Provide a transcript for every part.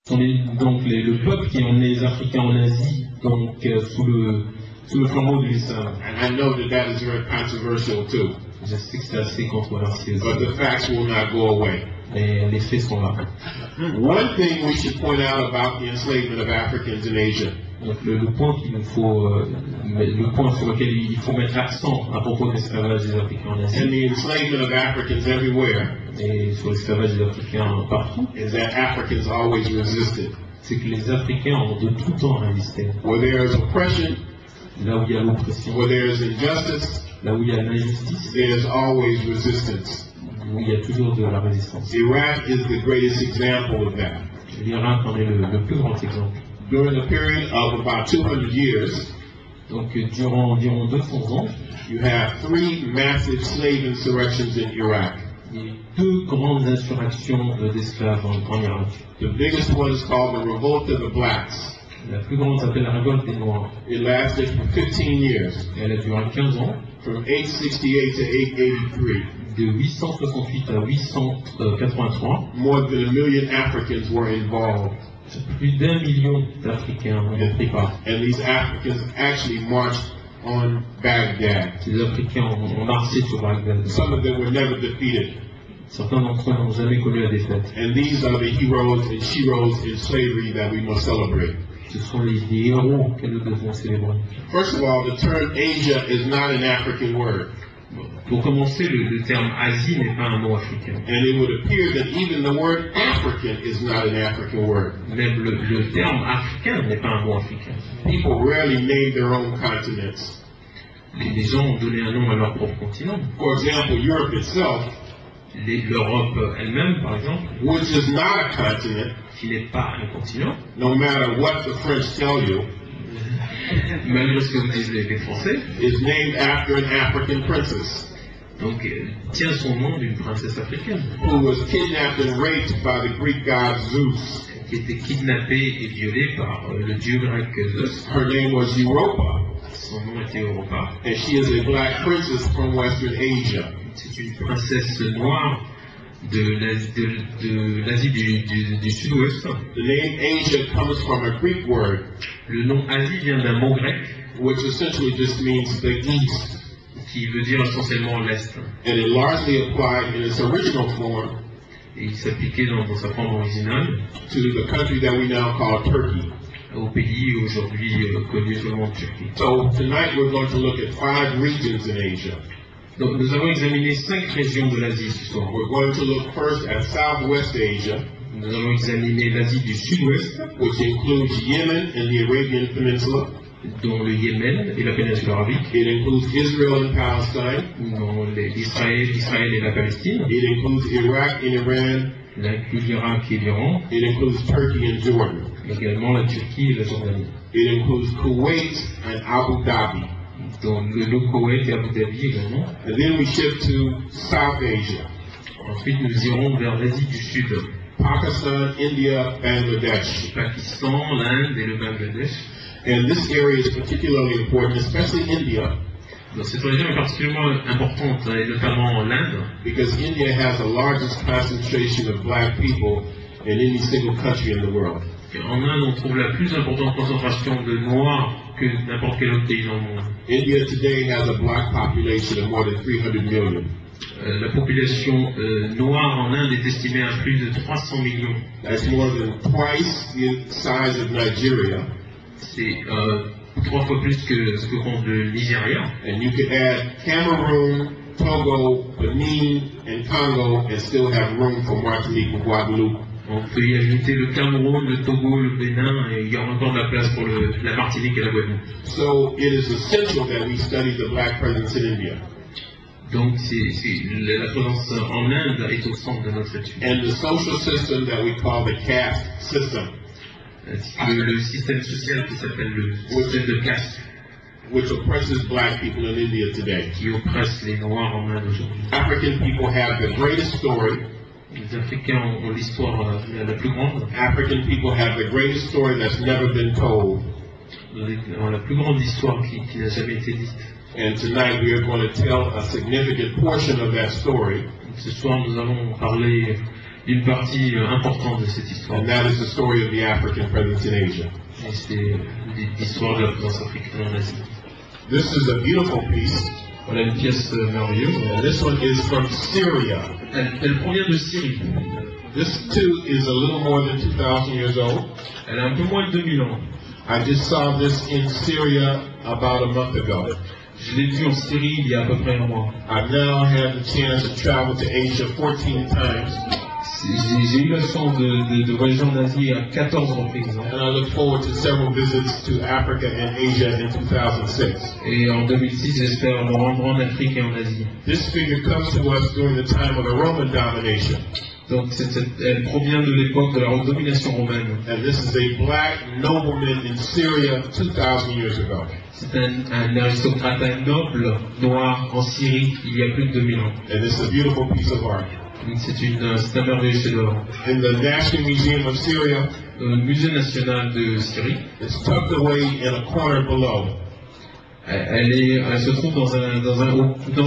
donc le peuple qui a emmené les Africains en Asie, donc sous le flambeau de l'islam. And I know that that is very controversial too. Je sais que c'est assez controversé aussi. But the facts will not go away. Mais les faits sont là. One thing we should point out about the enslavement of Africans in Asia. Donc le point qu'il nous faut, le point sur lequel il faut mettre l'accent à propos de l'esclavage des Africains en Asie, And the enslavement of Africans everywhere et sur l'esclavage des Africains partout, is that Africans always resisted. c'est que les Africains ont de tout temps résisté. Where there is oppression, Là où il y a l'oppression, where there is injustice, là où il y a l'injustice, there is always resistance. où il y a toujours de la résistance. Iraq is the greatest example of that. L'Irak en est le plus grand exemple. During a period of about 200 years, Donc durant environ 200 ans, you have 3 massive slave insurrections in Iraq. il y a 2 grandes insurrections d'esclaves en Irak. The biggest one is called the Revolt of the Blacks. La plus grande s'appelle la révolte des Noirs. It lasted for 15 years, Elle a duré 15 ans, from 868 to 883. de 868 à 883. More than 1 million Africans were involved. Plus d'1 million d'Africains ont pris part. And these Africans actually marched on Baghdad. Ces Africains ont marché sur Bagdad. Some of them were never defeated. Certains d'entre eux n'ont jamais connu la défaite. And these are the heroes and sheroes in slavery that we must celebrate. Ce sont les héros que nous devons célébrer. First of all, the term Asia is not an African word. Pour commencer, le terme Asie n'est pas un mot africain. And it would appear that even the word African is not an African word. Même le terme africain n'est pas un mot africain. People rarely name their own continents. Les gens ont donné un nom à leur propre continent. For example, Europe itself, L'Europe elle-même, par exemple, which is not a continent, qui n'est pas un continent, no matter what the French tell you, malgré ce que vous disent les Français, is named after an African princess donc tient son nom d'une princesse africaine who was kidnapped and raped by the Greek god Zeus. qui était kidnappée et violée par le dieu grec Zeus. Her name was Europa, Son nom était Europa. and she is a black princess from Western Asia. C'est une princesse noire de l'Asie du Sud-Ouest. The name Asia comes from a Greek word, Le nom Asie vient d'un mot grec which essentially just means the east, qui veut dire essentiellement l'Est. and it largely applied in its original form Et il s'appliquait dans sa forme originale to the country that we now call Turkey. au pays aujourd'hui connu seulement Turquie. So tonight we're going to look at 5 regions in Asia. Donc nous avons examiné 5 régions de l'Asie ce soir. We're going to look first at Southwest Asia, Nous allons examiner l'Asie du Sud-Ouest, which includes Yemen and the Arabian Peninsula. dont le Yémen et la péninsule arabique, It includes Israel and Palestine. dont l'Israël et la Palestine. It includes Iraq and Iran. Il inclut l'Irak et l'Iran, It includes Turkey and Jordan. également la Turquie et la Jordanie, It includes Kuwait and Abu Dhabi. dont le Koweït et Abu Dhabi également. And then we shift to South Asia, Ensuite, nous irons vers l'Asie du Sud, Pakistan, India, Bangladesh. le Pakistan, l'Inde et le Bangladesh. And this area is particularly important, especially India, Donc, cette région est particulièrement importante, et notamment l'Inde, because India has the largest concentration of black people in any single country in the world. En Inde, on trouve la plus importante concentration de Noirs que n'importe quel autre pays dans le monde. India today has a black population of more than 300 million. La population noire en Inde est estimée à plus de 300 millions. That's more than twice the size of Nigeria. C'est 3 fois plus que ce que compte le Nigeria. And you could add Cameroon, Togo, Benin, and Congo and still have room for Martinique and Guadeloupe. On peut y ajouter le Cameroun, le Togo, le Bénin, et il y aura encore de la place pour la Martinique et la Guadeloupe. So it is essential that we study the black presence in India. Donc la présence en Inde est au centre de notre étude. And the social system that we call the caste system, Le système social qui s'appelle le système de caste, which oppresses black people in India today. qui oppresse les Noirs en Inde aujourd'hui. African people have the greatest story. Les Africains ont l'histoire la plus grande, African people have the greatest story that's never been told. ont la plus grande histoire qui n'a jamais été dite. And tonight we are going to tell a significant portion of that story. Ce soir, nous allons parler une partie importante de cette histoire. And that is the story of the African presence in Asia. Et c'est l'histoire de la présence africaine en Asie. This is a beautiful piece. Voilà une pièce merveilleuse. And this one is from Syria. Elle provient de Syrie. This too is a little more than 2,000 years old. Elle a un peu moins de 2000 ans. I just saw this in Syria about a month ago. Je l'ai vu en Syrie il y a à peu près un mois. I've now had the chance to travel to Asia 14 times. J'ai eu la chance de voyager en Asie à 14 reprises. And I look forward to several visits to Africa and Asia in 2006. Et en 2006, j'espère me rendre en Afrique et en Asie. This figure comes to us during the time of the Roman domination. Donc elle provient de l'époque de la domination romaine. And this is a black nobleman in Syria 2,000 years ago. C'est un aristocrate, un noble noir en Syrie il y a plus de 2000 ans. And it's a beautiful piece of art. C'est un merveilleux chef-d'œuvre. In the National Museum of Syria, Le musée national de Syrie, it's tucked away in a corner below. elle se trouve dans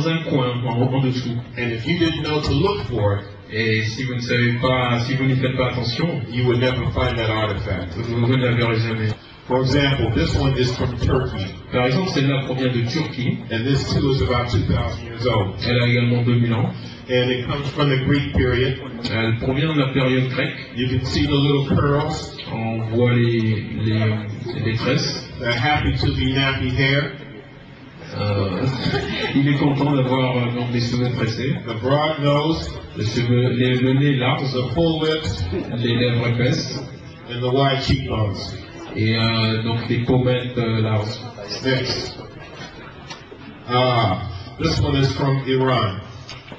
un coin en dessous. And if you didn't know to look for it, Et si vous ne savez pas, si vous n'y faites pas attention, you would never find that artifact. vous ne la verrez jamais. For example, this one is from Turkey. Par exemple, celle-là provient de Turquie. And this too is about 2,000 years old. Elle a également 2000 ans. And it comes from the Greek period. Elle provient de la période grecque. You can see the little curls. On voit les tresses. They're happy to be nappy hair. Il est content d'avoir donc des cheveux tressés. The broad nose. Le nez large. The full lips. Les lèvres épaisses. And the wide cheekbones. Et donc des pommettes larges. Next. This one is from Iran.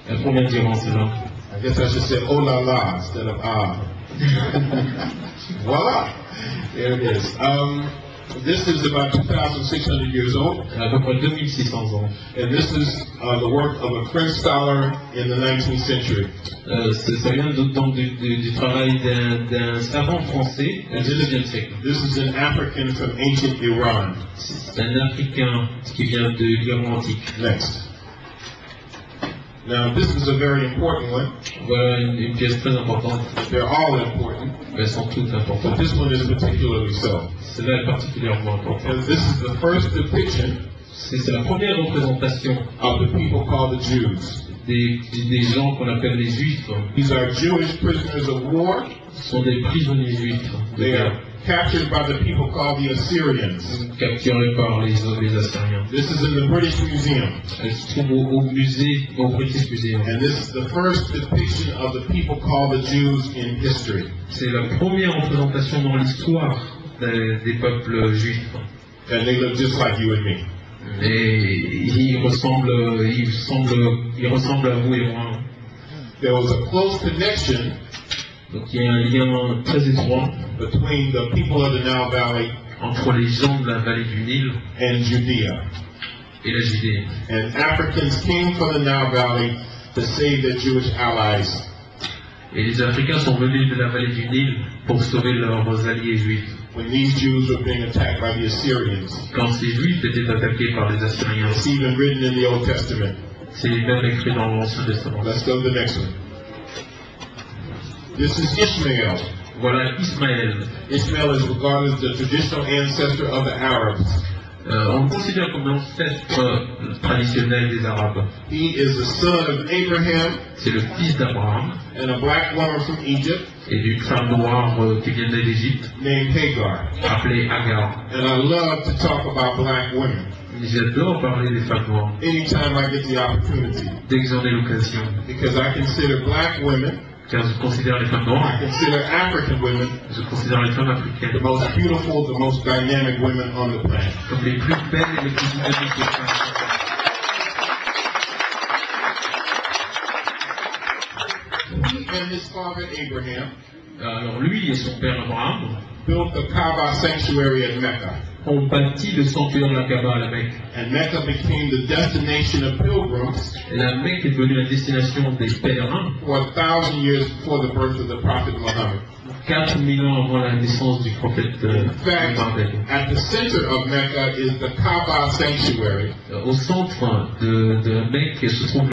Elle provient d'Iran, celle-là. I guess I should say oh la la instead of ah. Voila! There it is. This is about 2,600 years old. À peu près 2600 ans. And this is the work of a French scholar in the 19th century. Ça vient donc du travail d'un savant français du 19e siècle. This is an African from ancient Iran. C'est un Africain qui vient de l'Iran antique. Next. Now, this is a very important one. Voilà une pièce très importante. They're all important. Elles sont toutes But importantes. this one is particularly so. Celle-là est particulièrement importante. And this is the first depiction C'est la première représentation of the people called the Jews. des gens qu'on appelle les Juifs. These are Jewish prisoners of war. Ce sont des prisonniers juifs de They guerre, are captured by the people called the Assyrians. capturés par les Assyriens. This is in the British Museum. Elles se trouvent au British Museum. And this is the first depiction of the people called the Jews in history. C'est la première représentation dans l'histoire des peuples juifs. And they look just like you and me. Et ils ressemblent à vous et moi. There was a close connection Donc il y a un lien très étroit between the people of the Nile Valley entre les gens de la vallée du Nil and Judea. et la Judée. And Africans came from the Nile Valley to save their Jewish allies. Et les Africains sont venus de la vallée du Nil pour sauver leurs alliés juifs. When these Jews were being attacked by the Assyrians. Quand ces juifs étaient attaqués par les Assyriens, It's even written in the Old Testament. c'est même écrit dans l'Ancien Testament. Let's go to the next one. This is Ishmael. Voilà Ismaël. Ishmael is regarded as the traditional ancestor of the Arabs. On le considère comme l'ancêtre traditionnel des Arabes. He is the son of Abraham C'est le fils d'Abraham and a black woman from Egypt et d'une femme noire qui vient d'Égypte, named Hagar. appelée Agar. And I love to talk about black women J'adore parler des femmes noires anytime I get the opportunity dès que j'en ai l'occasion, because I consider black women, car je considère les femmes I noires, consider African women je considère les femmes the africaines most beautiful, the most dynamic women on the planet. comme les plus belles et les plus dynamiques des femmes. He and his father Abraham Alors lui et son père Abraham built the Kaaba sanctuary at Mecca. ont bâti le sanctuaire de la Kaaba à la Mecque. And Mecca became the destination of pilgrims Et la Mecque est devenue la destination des pèlerins for 1,000 years before the birth of the Prophet Muhammad. 4000 ans avant la naissance du prophète In fact, Mohammed. at the center of Mecca is the Kaaba sanctuary. Au centre de la Mecque se trouve